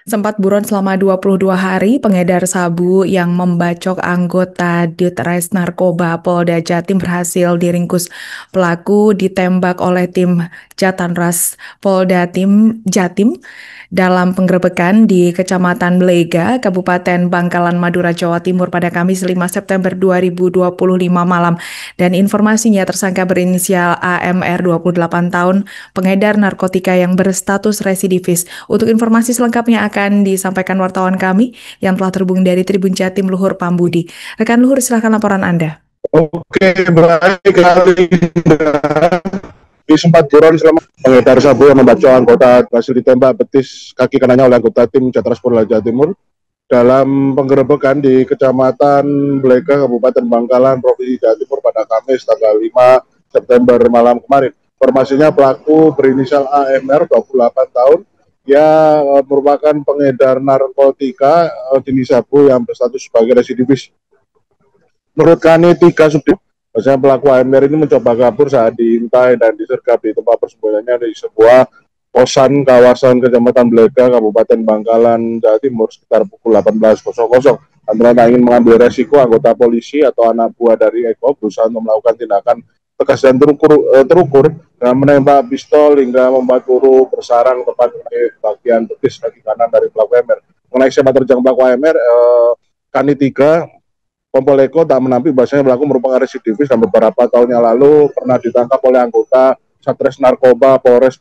Sempat buron selama 22 hari, pengedar sabu yang membacok anggota Ditres Narkoba Polda Jatim berhasil diringkus. Pelaku ditembak oleh tim Jatanras Polda Jatim dalam penggerebekan di Kecamatan Belega, Kabupaten Bangkalan, Madura, Jawa Timur pada Kamis 5 September 2025 malam. Dan informasinya tersangka berinisial AMR 28 tahun, pengedar narkotika yang berstatus residivis. Untuk informasi selengkapnya akan disampaikan wartawan kami yang telah terhubung dari Tribun Jatim, Luhur Pambudi. Rekan Luhur, silakan laporan Anda. Oke, baik kali di sempat buron selama pengedar sabu yang membacok anggota hasil ditembak betis kaki kanannya oleh anggota tim Jatras Polda Jawa Timur dalam penggerebekan di Kecamatan Belega, Kabupaten Bangkalan, Provinsi Jawa Timur pada Kamis tanggal 5 September malam kemarin. Informasinya pelaku berinisial AMR 28 tahun yang merupakan pengedar narkotika jenis sabu yang berstatus sebagai residivis. Menurut Kani 3 Subdit, bahwasanya pelaku AMR ini mencoba kabur saat diintai dan disergap di tempat persembunyiannya di sebuah kosan kawasan Kecamatan Belega, Kabupaten Bangkalan, Jawa Timur sekitar pukul 18.00. Antara ingin mengambil resiko, anggota polisi atau anak buah dari Eko berusaha untuk melakukan tindakan tegas dan terukur dengan menembak pistol hingga membuat peluru bersarang tepat di bagian betis kaki kanan dari pelaku AMR. Mengenai siapa terjang pelaku AMR, Kani 3 Kompol Eko tak menampik bahwasanya pelaku merupakan residivis dan beberapa tahun yang lalu pernah ditangkap oleh anggota Satres Narkoba Polres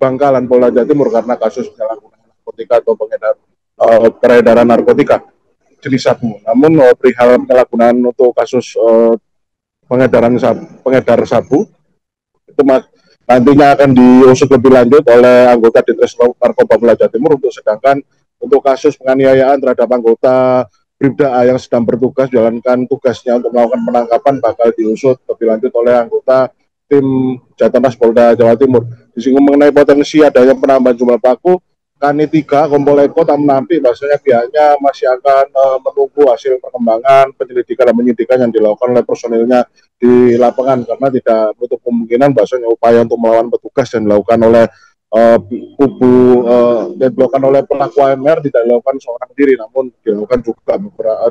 Bangkalan Polda Jawa Timur karena kasus penyalahgunaan narkotika atau peredaran narkotika jenis sabu. Namun perihal penyalahgunaan untuk kasus pengedar sabu itu nantinya akan diusut lebih lanjut oleh anggota Ditres Narkoba Polda Jawa Timur, sedangkan untuk kasus penganiayaan terhadap anggota Bribda A yang sedang bertugas jalankan tugasnya untuk melakukan penangkapan bakal diusut lebih lanjut oleh anggota tim Jatanras Polda Jawa Timur. Disinggung mengenai potensi adanya penambahan jumlah pelaku, Kani 3 Kompol Eko tak menampik bahwasanya pihaknya masih akan menunggu hasil perkembangan penyelidikan dan penyidikan yang dilakukan oleh personilnya di lapangan karena tidak menutup kemungkinan bahwasanya upaya untuk melawan petugas dan dilakukan oleh dilakukan oleh pelaku AMR tidak dilakukan seorang diri, namun dilakukan juga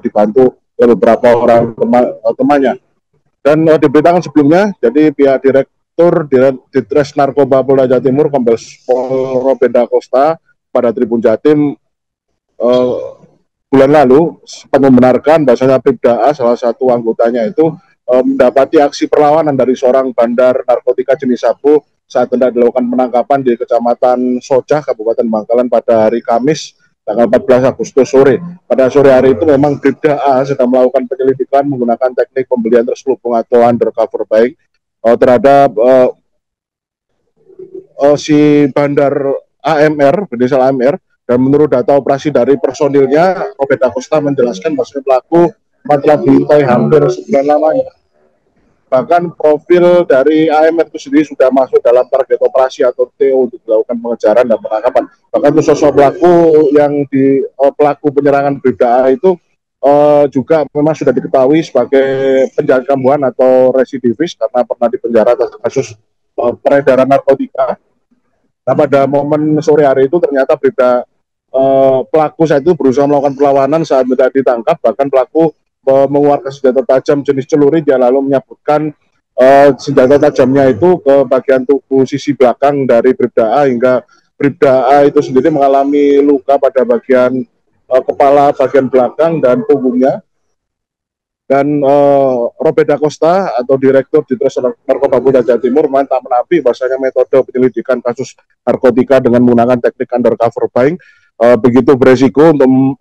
dibantu oleh beberapa orang temannya. Dan diberitakan sebelumnya, jadi pihak Direktur Ditres Narkoba Polda Jawa Timur Kombes Pol Robenda Costa pada Tribun Jatim bulan lalu sempat membenarkan bahwasanya Bribda A, salah satu anggotanya itu mendapati aksi perlawanan dari seorang bandar narkotika jenis sabu saat hendak dilakukan penangkapan di Kecamatan Sojah, Kabupaten Bangkalan pada hari Kamis, tanggal 14 Agustus sore. Pada sore hari itu memang Bribda A sedang melakukan penyelidikan menggunakan teknik pembelian terselubung atau undercover buying terhadap si bandar AMR, berinisial AMR, dan menurut data operasi dari personilnya, Robert Acosta menjelaskan bahwa pelaku telah diintai hampir 9 lamanya. Bahkan profil dari AMR itu sendiri sudah masuk dalam target operasi atau TO untuk dilakukan pengejaran dan penangkapan. Bahkan untuk sosok pelaku yang pelaku penyerangan Bribda A itu juga memang sudah diketahui sebagai penjahat kambuhan atau residivis karena pernah dipenjara atas kasus peredaran narkotika. Nah, pada momen sore hari itu ternyata pelaku saat itu berusaha melakukan perlawanan saat tidak ditangkap, bahkan pelaku mengeluarkan senjata tajam jenis celurit. Dia lalu menyabutkan senjata tajamnya itu ke bagian tubuh sisi belakang dari Bribda A hingga Bribda A itu sendiri mengalami luka pada bagian kepala bagian belakang dan punggungnya. Dan Robert Acosta atau Direktur Ditres Narkoba Polda Jawa Timur tak menampik bahwasanya metode penyelidikan kasus narkotika dengan menggunakan teknik undercover buying begitu beresiko untuk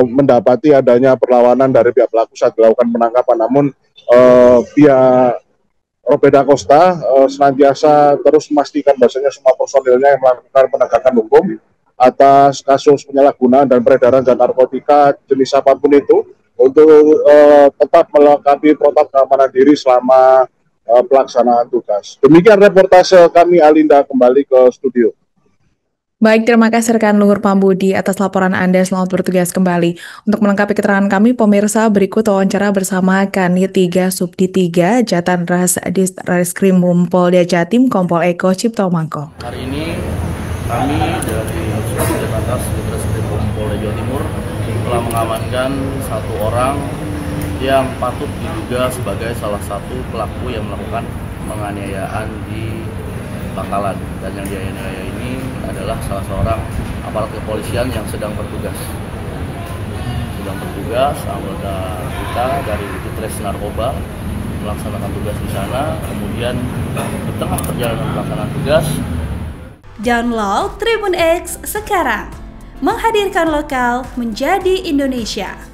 mendapati adanya perlawanan dari pihak pelaku saat dilakukan penangkapan. Namun pihak Robert Acosta senantiasa terus memastikan bahwasanya semua personilnya yang melakukan penegakan hukum atas kasus penyalahgunaan dan peredaran zat narkotika jenis apapun itu untuk tetap melengkapi protokol keamanan diri selama pelaksanaan tugas. Demikian reportase kami, Alinda, kembali ke studio. Baik, terima kasih rekan Luhur Pambudi atas laporan Anda. Selamat bertugas kembali. Untuk melengkapi keterangan kami, pemirsa, berikut wawancara bersama Kanit 3 Subdit 3 Jatanras Ditreskrim Polda Jatim Kompol Eko Ciptomangko. Hari ini kami dari Jatanras Ditreskrim mengamankan satu orang yang patut diduga sebagai salah satu pelaku yang melakukan penganiayaan di Bangkalan. Dan yang dianiaya ini adalah salah seorang aparat kepolisian yang sedang bertugas. Anggota kita dari Ditres Narkoba melaksanakan tugas di sana. Kemudian di tengah perjalanan pelaksanaan tugas, download Tribun X sekarang, menghadirkan lokal menjadi Indonesia.